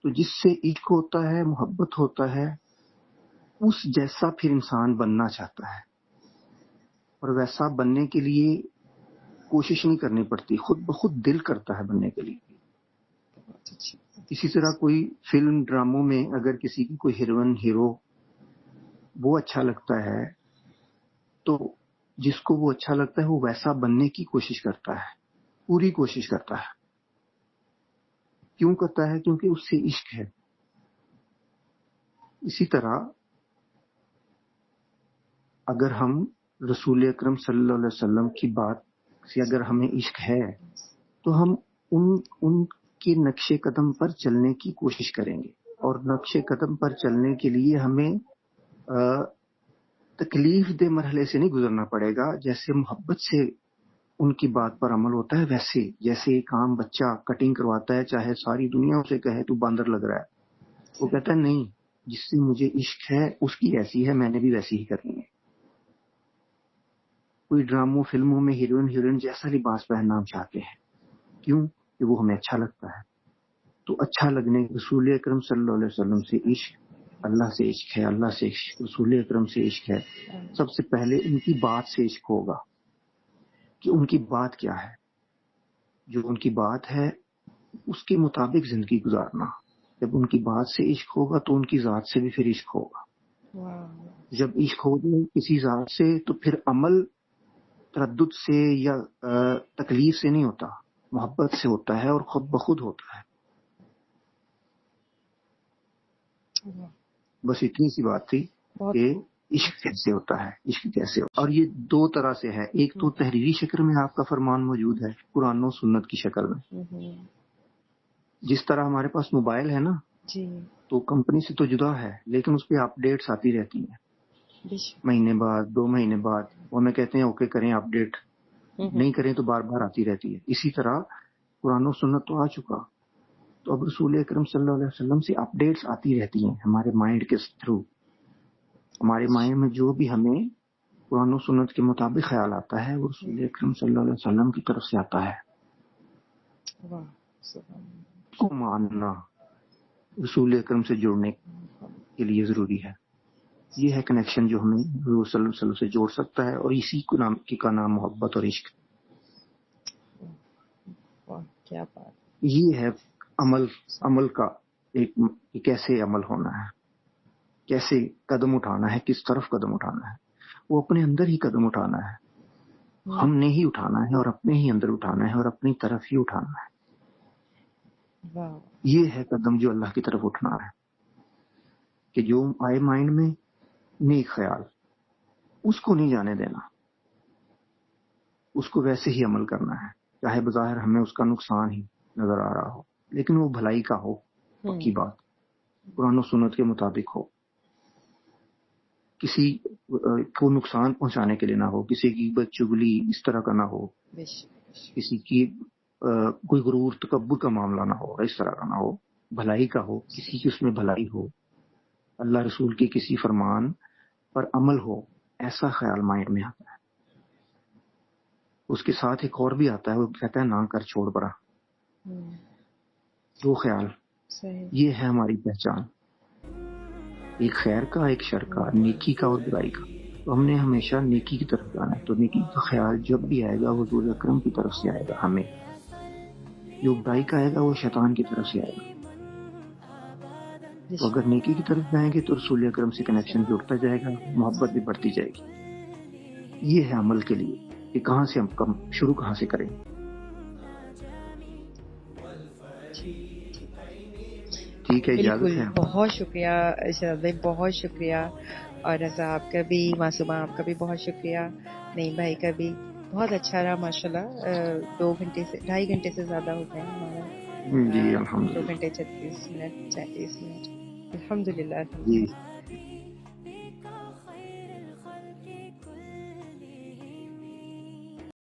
تو جس سے عشق ہوتا ہے، محبت ہوتا ہے، اس جیسا پھر انسان بننا چاہتا ہے، اور ویسا بننے کے لیے کوشش نہیں کرنی پڑتی، خود بخود دل کرتا ہے بننے کے لیے. اسی طرح کوئی فلم ڈراموں میں اگر کسی کی کوئی ہیروئن ہیرو وہ اچھا لگتا ہے تو جس کو وہ اچھا لگتا ہے وہ ویسا بننے کی کوشش کرتا ہے، پوری کوشش کرتا ہے. کیوں کرتا ہے؟ کیونکہ اس سے عشق ہے. اسی طرح اگر ہم رسول اکرم صلی اللہ علیہ وسلم کی بات سے اگر ہمیں عشق ہے تو ہم ان کے نقش قدم پر چلنے کی کوشش کریں گے، اور نقش قدم پر چلنے کے لیے ہمیں تکلیف دہ مرحلے سے نہیں گزرنا پڑے گا. جیسے محبت سے ان کی بات پر عمل ہوتا ہے، ویسے جیسے ایک عام بچہ کٹنگ کرواتا ہے، چاہے ساری دنیا اسے کہے تو باندر لگ رہا ہے، وہ کہتا ہے نہیں، جس سے مجھے عشق ہے اس کی ایسی ہے، میں نے بھی ویسی ہی کرنی ہے. کوئی ڈراموں فلموں میں ہیروئن جیسا لباس پہننا ہم چاہتے ہیں، کیوں؟ کہ وہ ہمیں اچھا لگتا ہے. تو اچھا لگنے رسول اکرم صلی اللہ علیہ وسلم سے عشق، اللہ سے عشق ہے، اللہ سے عشق، رسول اکرم سے عشق ہے. سب سے پہلے ان کی بات سے عشق ہوگا کہ ان کی بات کیا ہے، جو ان کی بات ہے اس کے مطابق زندگی گزارنا. جب ان کی بات سے عشق ہوگا تو ان کی ذات سے بھی پھر عشق ہوگا. جب عشق ہو جائے کسی ذات سے تو پھر عمل تردد سے یا تکلیف سے نہیں ہوتا، محبت سے ہوتا ہے اور خود بخود ہوتا ہے. بس اتنی سی بات تھی کہ عشق کیسے ہوتا ہے، عشق کیسے ہوتا ہے. اور یہ دو طرح سے ہے، ایک تو تحریری شکل میں آپ کا فرمان موجود ہے قرآن و سنت کی شکل میں. جس طرح ہمارے پاس موبائل ہے نا، تو کمپنی سے تو جدا ہے لیکن اس پہ اپ ڈیٹس آتی رہتی ہیں مہینے بعد، 2 مہینے بعد، وہ ہمیں کہتے ہیں اوکے کریں اپ ڈیٹ، نہیں کریں تو بار بار آتی رہتی ہے. اسی طرح قرآن و سنت تو آ چکا، تو اب رسول اکرم صلی اللہ علیہ وسلم سے اپ ڈیٹس آتی رہتی ہیں ہمارے مائنڈ کے تھرو. ہمارے مائنڈ میں جو بھی ہمیں قرآن و سنت کے مطابق خیال آتا ہے وہ رسول اکرم صلی اللہ علیہ وسلم کی طرف سے آتا ہے. اس کو ماننا رسول اکرم سے جڑنے کے لیے ضروری ہے. یہ ہے کنیکشن جو ہمیں رسول صلی اللہ علیہ وسلم سے جوڑ سکتا ہے، اور اسی کو نام کا نام محبت اور عشق. کیا بات. یہ ہے عمل کا ایک کیسے عمل ہونا ہے، کیسے قدم اٹھانا ہے، کس طرف قدم اٹھانا ہے. وہ اپنے اندر ہی قدم اٹھانا ہے، ہم نے ہی اٹھانا ہے اور اپنے ہی اندر اٹھانا ہے اور اپنی طرف ہی اٹھانا ہے. یہ ہے قدم جو اللہ کی طرف اٹھنا ہے، کہ جو آئے مائنڈ میں نیک خیال اس کو نہیں جانے دینا، اس کو ویسے ہی عمل کرنا ہے، چاہے بظاہر ہمیں اس کا نقصان ہی نظر آ رہا ہو لیکن وہ بھلائی کا ہو، پکی بات قرآن و سنت کے مطابق ہو، کسی کو نقصان پہنچانے کے لیے نہ ہو، کسی کی چگلی اس طرح کا نہ ہو، کسی کی کوئی غرور تکبر کا معاملہ نہ ہو، اس طرح کا نہ ہو، بھلائی کا ہو، کسی کی اس میں بھلائی ہو، اللہ رسول کے کسی فرمان پر عمل ہو، ایسا خیال مائنڈ میں آتا ہے. اس کے ساتھ ایک اور بھی آتا ہے، وہ کہتا ہے نہ کر چھوڑ پرا. دو خیال، یہ ہے ہماری پہچان، ایک خیر کا، ایک شر کا، نیکی کا اور برائی کا. تو ہم نے ہمیشہ نیکی کی طرف جانا ہے. تو نیکی کا خیال جب بھی آئے گا وہ حضور اکرم کی طرف سے آئے گا ہمیں، جو برائی کا آئے گا وہ شیطان کی طرف سے آئے گا. تو اگر نیکی کی طرف جائیں گے تو رسول اکرم سے کنیکشن جڑتا جائے گا، محبت بھی بڑھتی جائے گی. یہ ہے عمل کے لیے کہ کہاں سے ہم شروع کہاں سے کریں. ٹھیک ہے، اجازت ہے. بہت شکریہ شرد بھائی، بہت شکریہ. اور رضا آپ کا بھی، معصومہ آپ کا بھی بہت شکریہ، نعیم بھائی کا بھی. بہت اچھا رہا ماشاءاللہ. 2 گھنٹے سے 2.5 گھنٹے سے زیادہ ہو گئے ہمارا. جی الحمدللہ. 2 گھنٹے 36 منٹ 40 منٹ. الحمدللہ. جی